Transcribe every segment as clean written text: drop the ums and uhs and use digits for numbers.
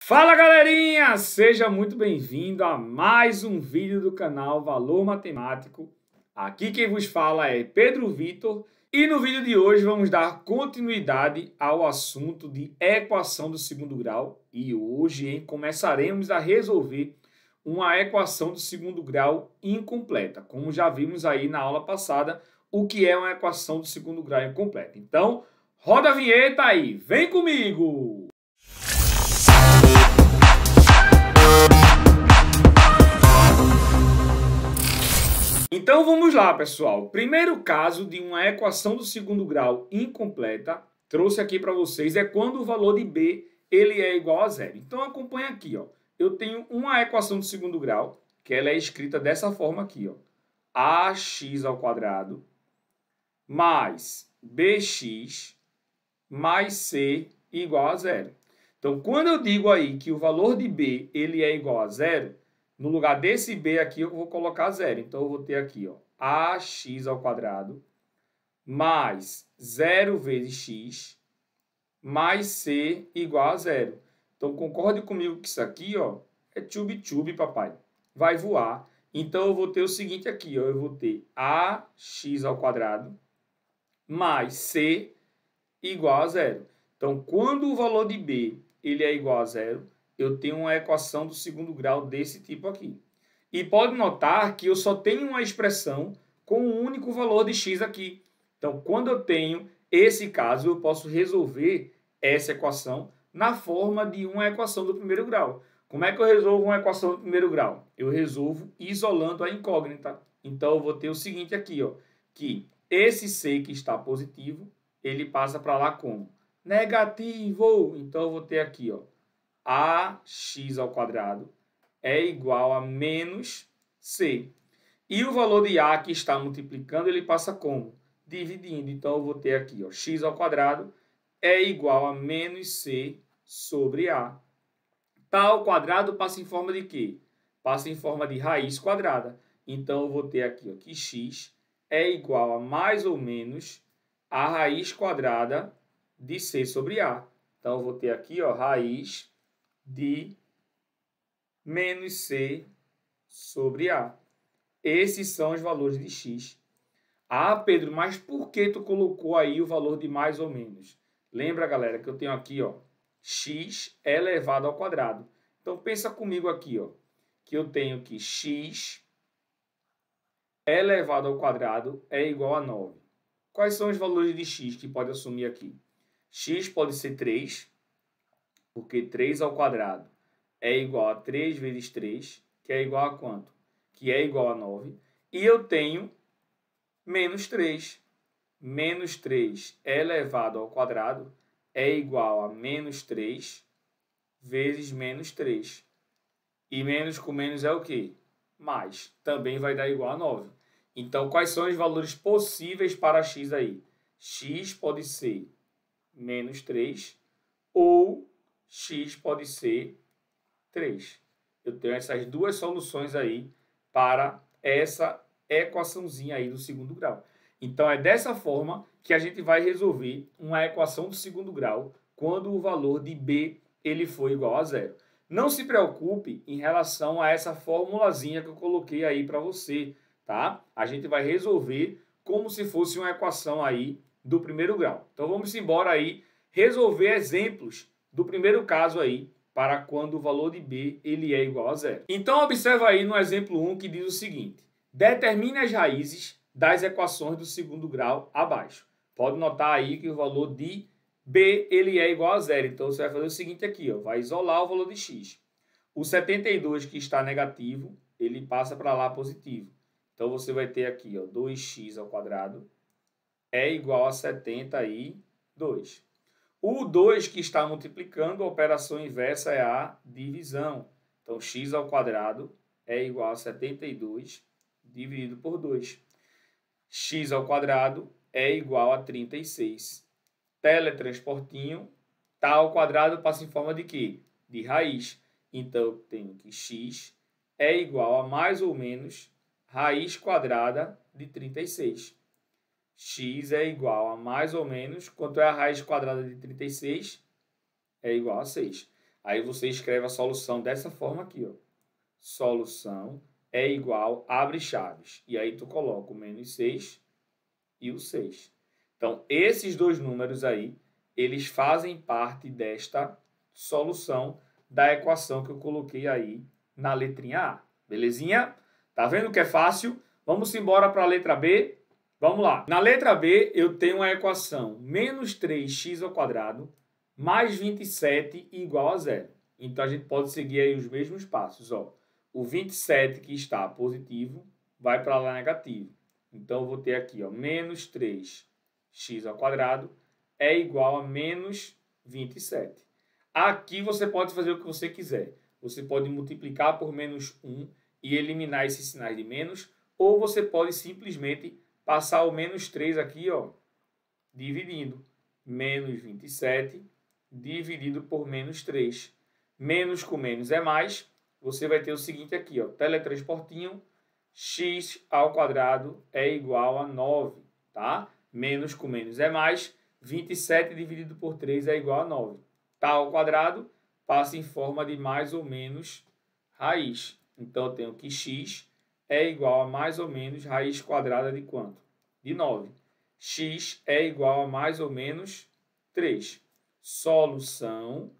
Fala galerinha, seja muito bem-vindo a mais um vídeo do canal Valor Matemático. Aqui quem vos fala é Pedro Vitor e no vídeo de hoje vamos dar continuidade ao assunto de equação do segundo grau e hoje começaremos a resolver uma equação do segundo grau incompleta, como já vimos aí na aula passada, o que é uma equação do segundo grau incompleta. Então, roda a vinheta aí, vem comigo! Então vamos lá, pessoal. Primeiro caso de uma equação do segundo grau incompleta, trouxe aqui para vocês, é quando o valor de b ele é igual a zero. Então acompanha aqui, ó. Eu tenho uma equação do segundo grau, que ela é escrita dessa forma aqui, ó. ax ao quadrado mais bx mais c igual a zero. Então, quando eu digo aí que o valor de b ele é igual a zero, no lugar desse b aqui, eu vou colocar zero. Então, eu vou ter aqui, ó, ax ao quadrado mais 0 vezes x mais c igual a zero. Então, concorde comigo que isso aqui, ó, é tchube-tchube, papai. Vai voar. Então, eu vou ter o seguinte aqui, ó, eu vou ter ax ao quadrado mais c igual a zero. Então, quando o valor de b ele é igual a zero, eu tenho uma equação do segundo grau desse tipo aqui. E pode notar que eu só tenho uma expressão com um único valor de x aqui. Então, quando eu tenho esse caso, eu posso resolver essa equação na forma de uma equação do primeiro grau. Como é que eu resolvo uma equação do primeiro grau? Eu resolvo isolando a incógnita. Então, eu vou ter o seguinte aqui, ó, que esse c que está positivo, ele passa para lá como negativo. Então, eu vou ter aqui, ó, ax ao quadrado é igual a menos c. E o valor de a que está multiplicando, ele passa como? Dividindo. Então, eu vou ter aqui, ó, x ao quadrado é igual a menos c sobre a. Tá ao quadrado passa em forma de quê? Passa em forma de raiz quadrada. Então, eu vou ter aqui, ó, que x é igual a mais ou menos a raiz quadrada de c sobre a. Então, eu vou ter aqui, ó, raiz de menos c sobre a. Esses são os valores de x. Ah, Pedro, mas por que tu colocou aí o valor de mais ou menos? Lembra, galera, que eu tenho aqui, ó, x elevado ao quadrado. Então, pensa comigo aqui, ó, que eu tenho que x elevado ao quadrado é igual a 9. Quais são os valores de x que pode assumir aqui? X pode ser 3, porque 3 ao quadrado é igual a 3 vezes 3, que é igual a quanto? Que é igual a 9. E eu tenho menos 3. Menos 3 elevado ao quadrado é igual a menos 3 vezes menos 3. E menos com menos é o quê? Mais. Também vai dar igual a 9. Então, quais são os valores possíveis para x aí? X pode ser menos 3 ou x pode ser 3. Eu tenho essas duas soluções aí para essa equaçãozinha aí do segundo grau. Então, é dessa forma que a gente vai resolver uma equação do segundo grau quando o valor de b ele for igual a zero. Não se preocupe em relação a essa formulazinha que eu coloquei aí para você, tá? A gente vai resolver como se fosse uma equação aí do primeiro grau. Então, vamos embora aí resolver exemplos do primeiro caso aí, para quando o valor de b ele é igual a zero. Então, observa aí no exemplo 1 que diz o seguinte: determine as raízes das equações do segundo grau abaixo. Pode notar aí que o valor de b ele é igual a zero. Então, você vai fazer o seguinte aqui, ó, vai isolar o valor de x. O 72 que está negativo, ele passa para lá positivo. Então, você vai ter aqui, ó, 2x ao quadrado é igual a 72. O 2 que está multiplicando, a operação inversa é a divisão. Então, x ao quadrado é igual a 72 dividido por 2. X ao quadrado é igual a 36. Teletransportinho, tá ao quadrado passa em forma de quê? De raiz. Então, eu tenho que x é igual a mais ou menos raiz quadrada de 36. X é igual a mais ou menos, quanto é a raiz quadrada de 36? É igual a 6. Aí você escreve a solução dessa forma aqui, ó. Solução é igual, abre chaves. E aí tu coloca o menos 6 e o 6. Então, esses dois números aí, eles fazem parte desta solução da equação que eu coloquei aí na letrinha A. Belezinha? Tá vendo que é fácil? Vamos embora para a letra B? Vamos lá. Na letra B, eu tenho a equação menos 3x ao quadrado mais 27 igual a zero. Então, a gente pode seguir aí os mesmos passos. Ó. O 27 que está positivo vai para lá negativo. Então, eu vou ter aqui ó, menos 3x ao quadrado é igual a menos 27. Aqui você pode fazer o que você quiser. Você pode multiplicar por menos 1 e eliminar esses sinais de menos, ou você pode simplesmente passar o menos 3 aqui, ó, dividindo. Menos 27 dividido por menos 3. Menos com menos é mais. Você vai ter o seguinte aqui, ó, teletransportinho, x ao quadrado é igual a 9, tá? Menos com menos é mais. 27 dividido por 3 é igual a 9. Tá ao quadrado, passa em forma de mais ou menos raiz. Então, eu tenho que x é igual a mais ou menos raiz quadrada de quanto? De 9. X é igual a mais ou menos 3. Solução,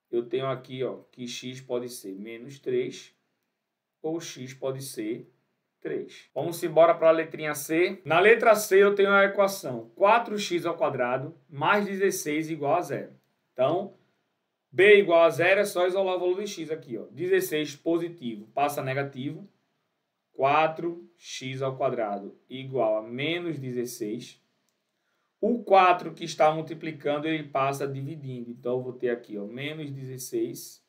eu tenho aqui ó, que x pode ser menos 3 ou x pode ser 3. Vamos embora para a letrinha C. Na letra C eu tenho a equação 4x ao quadrado mais 16 igual a zero. Então, B igual a zero é só isolar o valor de x aqui. Ó. 16 positivo passa negativo. 4x ao quadrado igual a menos 16. O 4 que está multiplicando, ele passa dividindo. Então, eu vou ter aqui ó, menos 16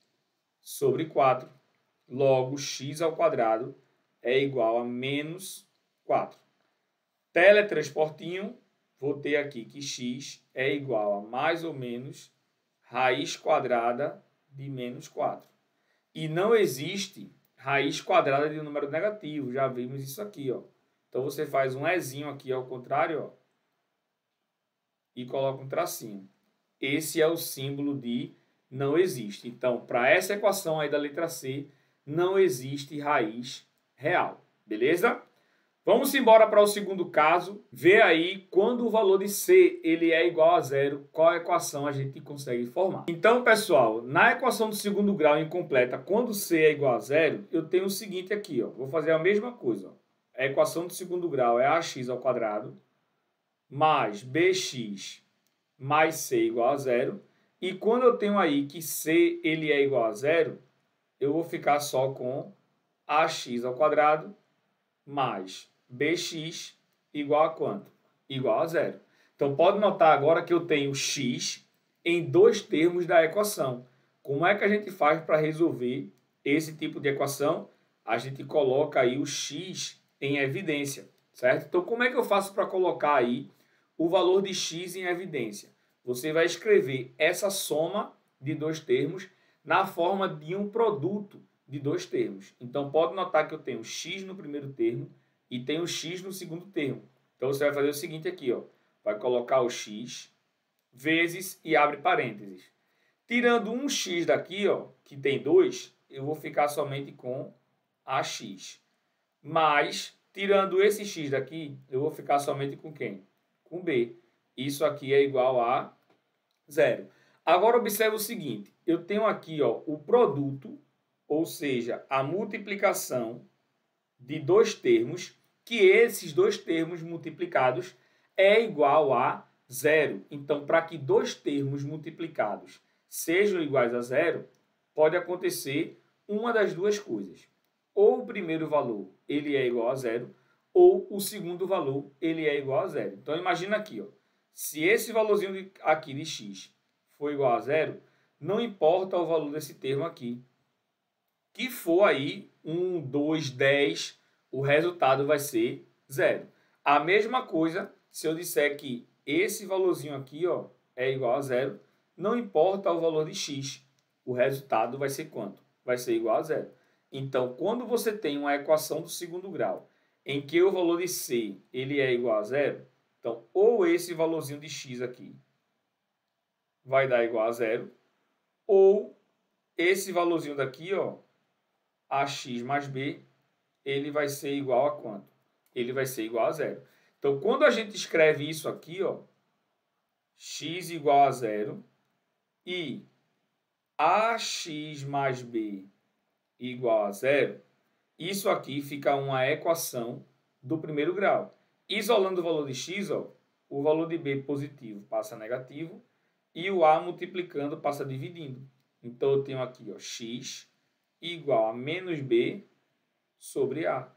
sobre 4. Logo, x ao quadrado é igual a menos 4. Teletransportinho, vou ter aqui que x é igual a mais ou menos raiz quadrada de menos 4. E não existe raiz quadrada de um número negativo. Já vimos isso aqui, ó. Então, você faz um ezinho aqui ao contrário, ó, e coloca um tracinho. Esse é o símbolo de não existe. Então, para essa equação aí da letra C, não existe raiz real. Beleza? Vamos embora para o segundo caso. Ver aí quando o valor de C ele é igual a zero, qual equação a gente consegue formar. Então, pessoal, na equação do segundo grau incompleta, quando C é igual a zero, eu tenho o seguinte aqui. Ó. Vou fazer a mesma coisa. Ó. A equação do segundo grau é ax ao quadrado mais bx mais c igual a zero. E quando eu tenho aí que c ele é igual a zero, eu vou ficar só com ax ao quadrado mais bx igual a quanto? Igual a zero. Então, pode notar agora que eu tenho x em dois termos da equação. Como é que a gente faz para resolver esse tipo de equação? A gente coloca aí o x em evidência, certo? Então, como é que eu faço para colocar aí o valor de x em evidência? Você vai escrever essa soma de dois termos na forma de um produto de dois termos. Então, pode notar que eu tenho x no primeiro termo e tenho x no segundo termo. Então, você vai fazer o seguinte aqui, ó. Vai colocar o x vezes e abre parênteses. Tirando um x daqui, ó, que tem 2, eu vou ficar somente com ax. Mas, tirando esse x daqui, eu vou ficar somente com quem? Com b. Isso aqui é igual a zero. Agora, observe o seguinte. Eu tenho aqui ó, o produto, ou seja, a multiplicação de dois termos, que esses dois termos multiplicados é igual a zero. Então, para que dois termos multiplicados sejam iguais a zero, pode acontecer uma das duas coisas. Ou o primeiro valor ele é igual a zero, ou o segundo valor ele é igual a zero. Então, imagina aqui, ó, se esse valorzinho aqui de x for igual a zero, não importa o valor desse termo aqui, que for aí 1, 2, 10, o resultado vai ser zero. A mesma coisa se eu disser que esse valorzinho aqui ó, é igual a zero, não importa o valor de x, o resultado vai ser quanto? Vai ser igual a zero. Então, quando você tem uma equação do segundo grau em que o valor de c ele é igual a zero, então, ou esse valorzinho de x aqui vai dar igual a zero, ou esse valorzinho daqui, ó, ax mais b, ele vai ser igual a quanto? Ele vai ser igual a zero. Então, quando a gente escreve isso aqui, ó, x igual a zero e ax mais b igual a zero, isso aqui fica uma equação do primeiro grau. Isolando o valor de x, ó, o valor de b positivo passa a negativo e o a multiplicando passa dividindo. Então, eu tenho aqui, ó, x igual a menos b sobre a.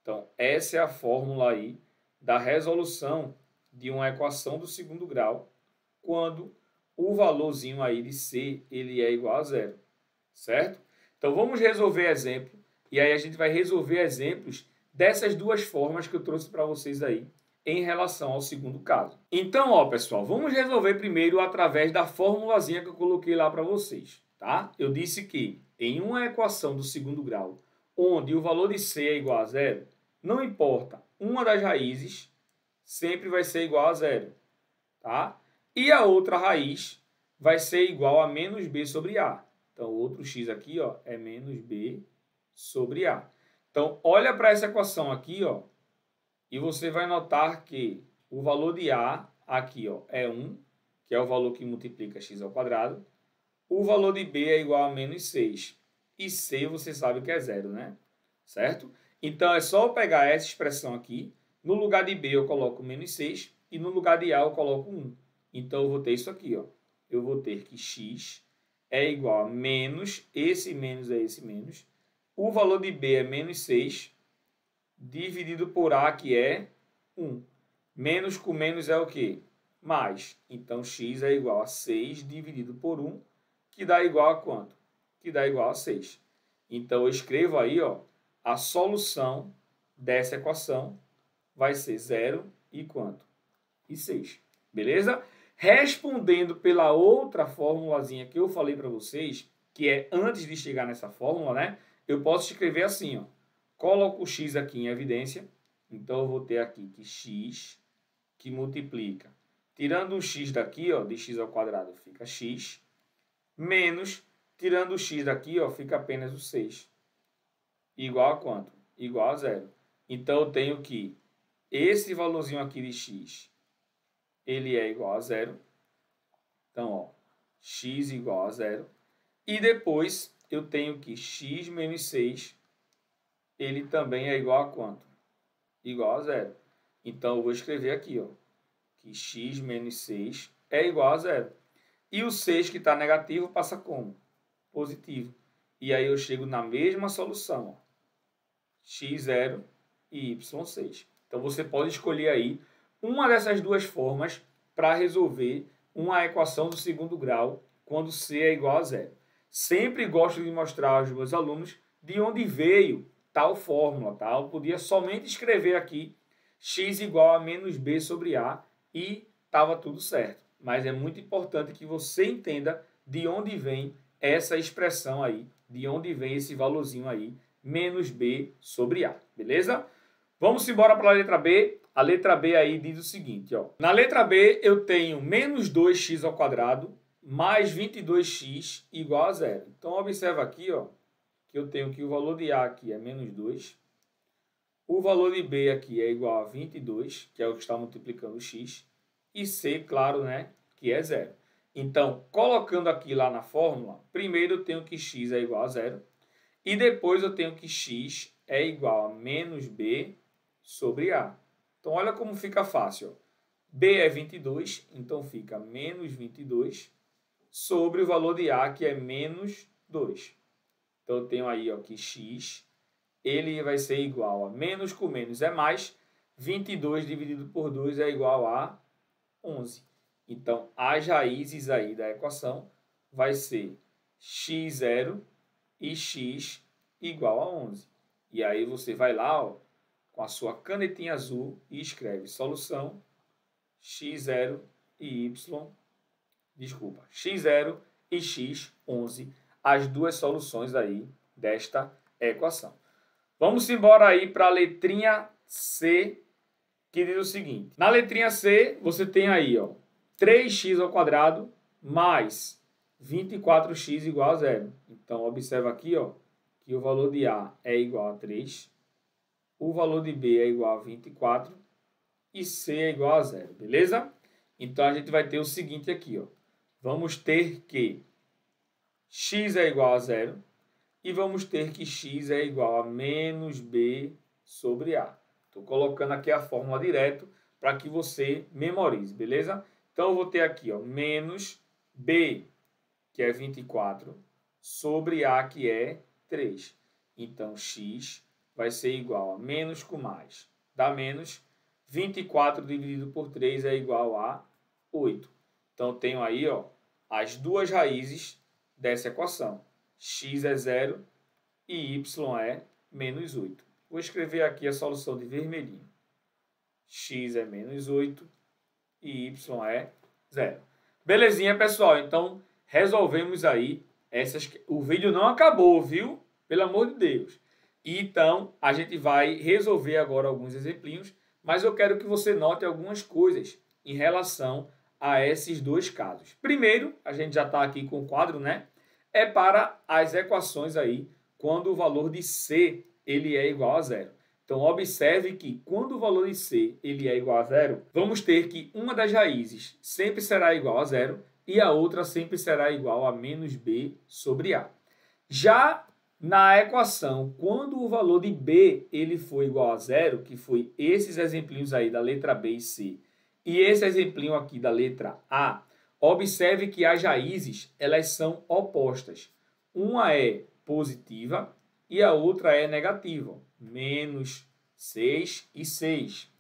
Então, essa é a fórmula aí da resolução de uma equação do segundo grau, quando o valorzinho aí de c ele é igual a zero, certo? Então, vamos resolver exemplo, e aí a gente vai resolver exemplos dessas duas formas que eu trouxe para vocês aí, em relação ao segundo caso. Então, ó, pessoal, vamos resolver primeiro através da formulazinha que eu coloquei lá para vocês, tá? Eu disse que em uma equação do segundo grau, onde o valor de c é igual a zero, não importa, uma das raízes sempre vai ser igual a zero, tá? E a outra raiz vai ser igual a menos b sobre a. Então, o outro x aqui, ó, é menos b sobre a. Então, olha para essa equação aqui, ó, e você vai notar que o valor de a aqui, ó, é 1, que é o valor que multiplica x ao quadrado. O valor de b é igual a menos 6. E c você sabe que é zero, né? Certo? Então, é só eu pegar essa expressão aqui. No lugar de b eu coloco menos 6 e no lugar de a eu coloco 1. Então, eu vou ter isso aqui, ó. Eu vou ter que x é igual a menos, esse menos é esse menos. O valor de b é menos 6, dividido por a, que é 1. Menos com menos é o quê? Mais. Então, x é igual a 6 dividido por 1, que dá igual a quanto? Que dá igual a 6. Então, eu escrevo aí, ó, a solução dessa equação vai ser 0 e quanto? E 6. Beleza? Respondendo pela outra formulazinha que eu falei para vocês, que é antes de chegar nessa fórmula, né? Eu posso escrever assim, ó. Coloco o x aqui em evidência. Então, eu vou ter aqui que x que multiplica. Tirando o x daqui, ó, de x ao quadrado, fica x. Menos, tirando o x daqui, ó, fica apenas o 6. Igual a quanto? Igual a zero. Então, eu tenho que esse valorzinho aqui de x, ele é igual a zero. Então, ó, x igual a zero. E depois, eu tenho que x menos 6, ele também é igual a quanto? Igual a zero. Então, eu vou escrever aqui, ó, que x menos 6 é igual a zero. E o 6 que está negativo passa como? Positivo. E aí eu chego na mesma solução, ó, x0 e y6. Então, você pode escolher aí uma dessas duas formas para resolver uma equação do segundo grau quando c é igual a zero. Sempre gosto de mostrar aos meus alunos de onde veio tal fórmula, tá? Eu podia somente escrever aqui x igual a menos b sobre a e estava tudo certo. Mas é muito importante que você entenda de onde vem essa expressão aí, de onde vem esse valorzinho aí, menos b sobre a, beleza? Vamos embora para a letra B. A letra B aí diz o seguinte, ó. Na letra B eu tenho menos 2x ao quadrado mais 22x igual a zero. Então, observa aqui, ó, que eu tenho que o valor de a aqui é menos 2. O valor de b aqui é igual a 22, que é o que está multiplicando o x. E c, claro, né, que é zero. Então, colocando aqui lá na fórmula, primeiro eu tenho que x é igual a zero. E depois eu tenho que x é igual a menos b sobre a. Então, olha como fica fácil. Ó. B é 22, então fica menos 22 sobre o valor de a, que é menos 2. Então, eu tenho aí ó, que x ele vai ser igual a menos com menos é mais. 22 dividido por 2 é igual a 11. Então, as raízes aí da equação vai ser x0 e x igual a 11. E aí você vai lá, ó, com a sua canetinha azul e escreve solução x0 e x0 e x11, as duas soluções aí desta equação. Vamos embora aí para a letrinha C, que diz o seguinte. Na letrinha C, você tem aí, ó, 3x ao quadrado mais 24x igual a zero. Então, observa aqui, ó, que o valor de A é igual a 3, o valor de B é igual a 24 e C é igual a zero, beleza? Então, a gente vai ter o seguinte aqui, ó. Vamos ter que x é igual a zero e vamos ter que x é igual a menos B sobre A. Estou colocando aqui a fórmula direto para que você memorize, beleza? Então, eu vou ter aqui, ó, menos B, que é 24, sobre A, que é 3. Então, x vai ser igual a menos com mais. Dá menos. 24 dividido por 3 é igual a 8. Então, tenho aí, ó, as duas raízes dessa equação. X é 0 e y é menos 8. Vou escrever aqui a solução de vermelhinho. X é menos 8 e y é 0. Belezinha, pessoal? Então, resolvemos aí essas... O vídeo não acabou, viu? Pelo amor de Deus. Então, a gente vai resolver agora alguns exemplinhos, mas eu quero que você note algumas coisas em relação a esses dois casos. Primeiro, a gente já está aqui com o quadro, né? É para as equações aí, quando o valor de C ele é igual a zero. Então, observe que quando o valor de C ele é igual a zero, vamos ter que uma das raízes sempre será igual a zero e a outra sempre será igual a menos B sobre A. Já na equação, quando o valor de B ele for igual a zero, que foi esses exemplinhos aí da letra B e C, e esse exemplinho aqui da letra A, observe que as raízes elas são opostas. Uma é positiva e a outra é negativa. Menos 6 e 6.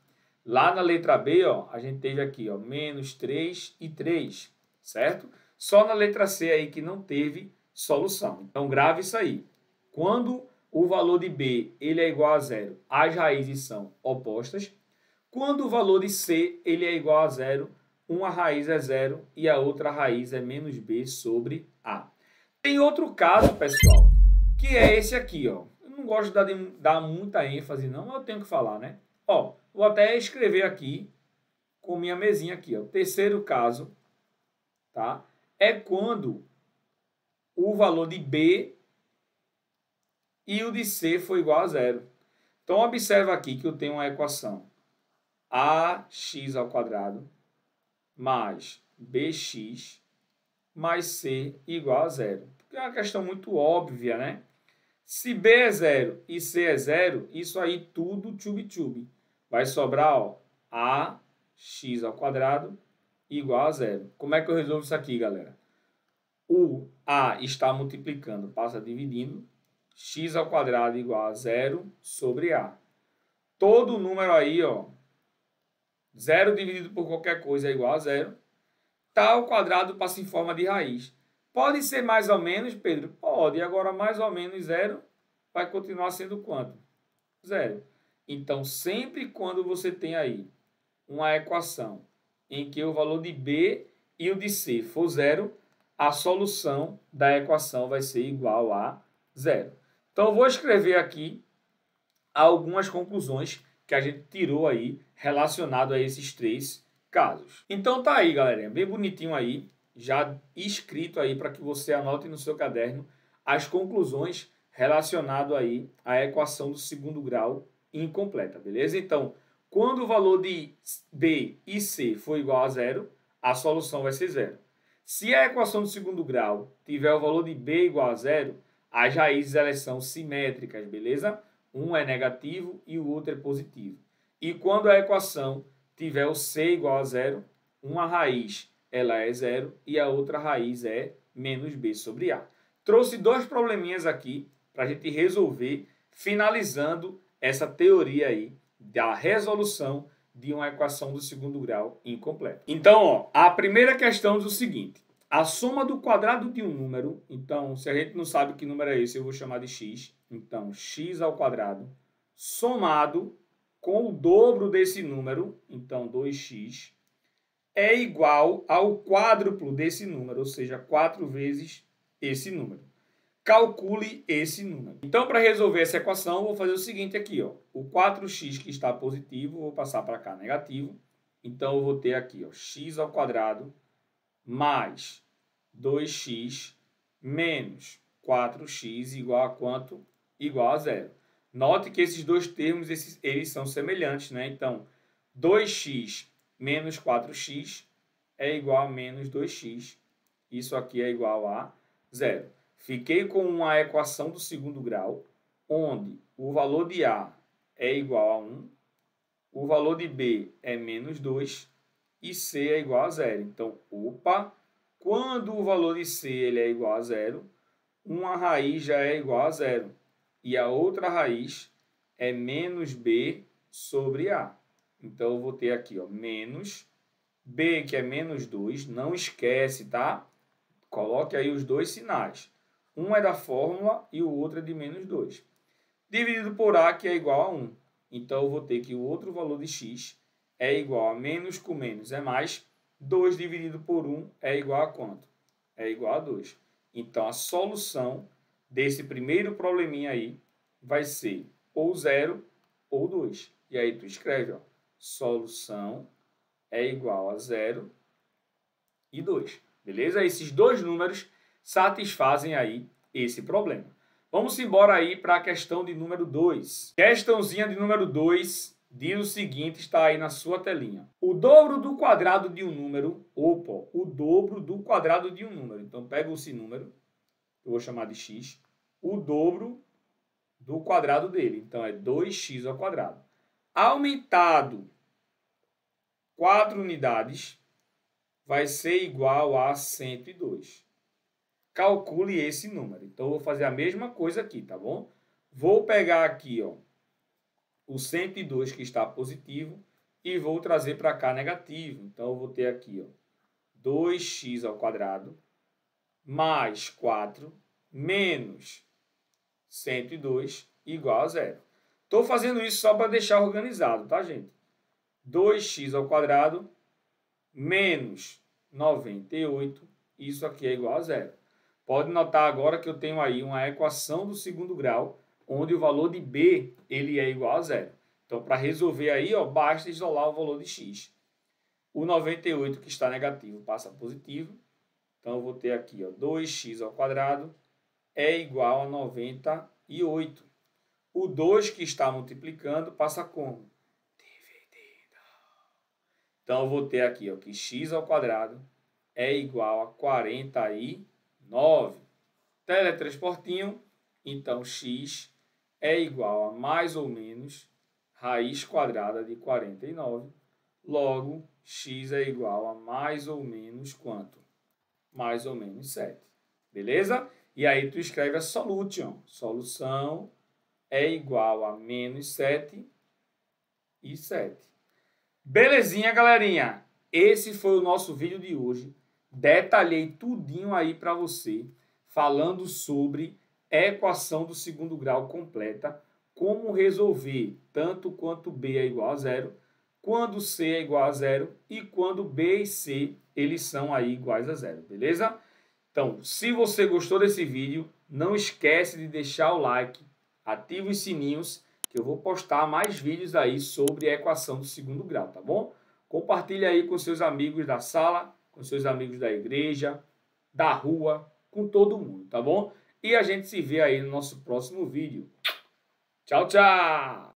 Lá na letra B, ó, a gente teve aqui, ó, menos 3 e 3, certo? Só na letra C aí que não teve solução. Então, grave isso aí. Quando o valor de B ele é igual a zero, as raízes são opostas. Quando o valor de C ele é igual a zero, uma raiz é zero e a outra raiz é menos B sobre A. Tem outro caso, pessoal, que é esse aqui, ó. Eu não gosto de dar muita ênfase, não, mas eu tenho que falar, né? Ó, vou até escrever aqui com minha mesinha aqui, ó. O terceiro caso, tá? É quando o valor de B e o de C for igual a zero. Então, observa aqui que eu tenho uma equação ax ao quadrado mais bx mais c igual a zero. Porque é uma questão muito óbvia, né? Se b é zero e c é zero, isso aí tudo tchube-tchube. Vai sobrar, ó, ax ao quadrado igual a zero. Como é que eu resolvo isso aqui, galera? O a está multiplicando, passa dividindo. X ao quadrado igual a zero sobre a. Todo número aí, ó, 0 dividido por qualquer coisa é igual a zero. Tá ao quadrado passa em forma de raiz. Pode ser mais ou menos, Pedro? Pode. Agora, mais ou menos zero vai continuar sendo quanto? Zero. Então, sempre quando você tem aí uma equação em que o valor de B e o de C for zero, a solução da equação vai ser igual a zero. Então, eu vou escrever aqui algumas conclusões que a gente tirou aí relacionado a esses três casos. Então tá aí, galera, bem bonitinho aí, já escrito aí para que você anote no seu caderno as conclusões relacionado aí à equação do segundo grau incompleta, beleza? Então, quando o valor de B e C for igual a zero, a solução vai ser zero. Se a equação do segundo grau tiver o valor de B igual a zero, as raízes elas são simétricas, beleza? Um é negativo e o outro é positivo. E quando a equação tiver o C igual a zero, uma raiz ela é zero e a outra raiz é menos B sobre A. Trouxe dois probleminhas aqui para a gente resolver, finalizando essa teoria aí da resolução de uma equação do segundo grau incompleta. Então, ó, a primeira questão diz o seguinte: a soma do quadrado de um número, então, se a gente não sabe que número é esse, eu vou chamar de x. Então, x ao quadrado, somado com o dobro desse número, então 2x, é igual ao quádruplo desse número, ou seja, 4 vezes esse número. Calcule esse número. Então, para resolver essa equação, eu vou fazer o seguinte aqui, ó. O 4x que está positivo, vou passar para cá negativo. Então, eu vou ter aqui, ó, x ao quadrado mais 2x menos 4x igual a quanto? Igual a zero. Note que esses dois termos, eles são semelhantes, né? Então, 2x menos 4x é igual a menos 2x. Isso aqui é igual a zero. Fiquei com uma equação do segundo grau, onde o valor de A é igual a 1, o valor de B é menos 2 e C é igual a zero. Então, opa, quando o valor de C ele é igual a zero, uma raiz já é igual a zero. E a outra raiz é menos B sobre A. Então, eu vou ter aqui, ó, menos B, que é menos 2. Não esquece, tá? Coloque aí os dois sinais. Um é da fórmula e o outro é de menos 2. Dividido por A, que é igual a 1. Então, eu vou ter que o outro valor de x é igual a menos com menos é mais. 2 dividido por 1 é igual a quanto? É igual a 2. Então, a solução desse primeiro probleminha aí vai ser ou 0 ou 2. E aí, tu escreve, ó, solução é igual a 0 e 2. Beleza? Esses dois números satisfazem aí esse problema. Vamos embora aí para a questão de número 2. Questãozinha de número 2 diz o seguinte, está aí na sua telinha. O dobro do quadrado de um número, o dobro do quadrado de um número. Então, pega esse número, eu vou chamar de x, o dobro do quadrado dele. Então, é 2x ao quadrado. Aumentado 4 unidades, vai ser igual a 102. Calcule esse número. Então, eu vou fazer a mesma coisa aqui, tá bom? Vou pegar aqui, ó, o 102 que está positivo e vou trazer para cá negativo. Então, eu vou ter aqui, ó, 2x ao quadrado mais 4 menos 102 igual a zero. Estou fazendo isso só para deixar organizado, tá, gente? 2x ao quadrado menos 98, isso aqui é igual a zero. Pode notar agora que eu tenho aí uma equação do segundo grau, onde o valor de B ele é igual a zero. Então, para resolver aí, ó, basta isolar o valor de x. O 98 que está negativo passa positivo. Então, eu vou ter aqui, ó, 2x ao quadrado é igual a 98. O 2 que está multiplicando passa como? Dividido. Então, eu vou ter aqui, ó, que x ao quadrado é igual a 49. Teletransportinho. Então, x é igual a mais ou menos raiz quadrada de 49. Logo, x é igual a mais ou menos quanto? Mais ou menos 7. Beleza? E aí, tu escreve a solution. Solução é igual a menos 7 e 7. Belezinha, galerinha? Esse foi o nosso vídeo de hoje. Detalhei tudinho aí para você, falando sobre equação do segundo grau completa, como resolver tanto quanto B é igual a zero, quando C é igual a zero e quando B e C eles são aí iguais a zero, beleza? Então, se você gostou desse vídeo, não esquece de deixar o like, ativa os sininhos, que eu vou postar mais vídeos aí sobre a equação do segundo grau, tá bom? Compartilha aí com seus amigos da sala, com seus amigos da igreja, da rua, com todo mundo, tá bom? E a gente se vê aí no nosso próximo vídeo. Tchau, tchau!